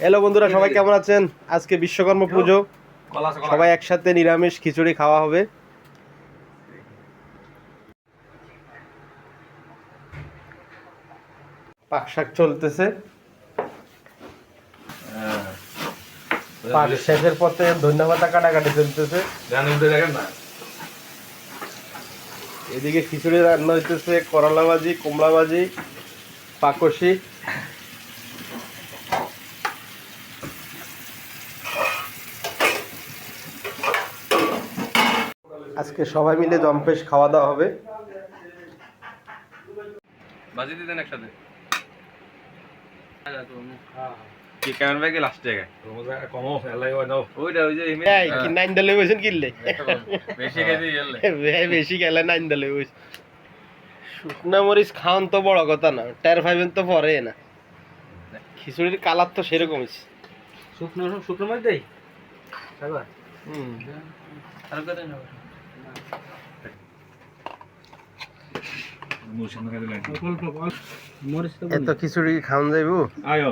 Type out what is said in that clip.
Hello বন্ধুরা, সবাই কেমন আছেন? আজকে বিশ্বকর্মা পুজো, সবাই একসাথে নিরামিষ খিচুড়ি খাওয়া হবে। পাক শাক চলতেছে, পাক শেষের পথে ধন্যবাদ কাটাকাটি চলতেছে। এদিকে খিচুড়ি রান্না হইতেছে, করলা ভাজি, কুমড়া ভাজি, পাকশি। আজকে সবাই মিলে জম্পেশ খাওয়া দাওয়া হবে। বাজি দিতেন একসাথে কি ক্যামেরা ব্যাগে লাস্ট জায়গায় কমো ফেলাই হয় নাও ওইটা ওই যে এই কি নাইন দলে বসেন কিনলে বেশি খেতে গেলে বেশি গেলে নাইন দলে বসে। শুকনা মরিচ খাওয়ান তো বড় কথা না, টের পাইবেন তো পরে না। খিচুড়ির কালার তো সেরকমই। শুকনো শুকনো মাছ দেই খাবার আর কত না মরিচ এত খিচুড়ি খাওয়ান যাইব। আয়ো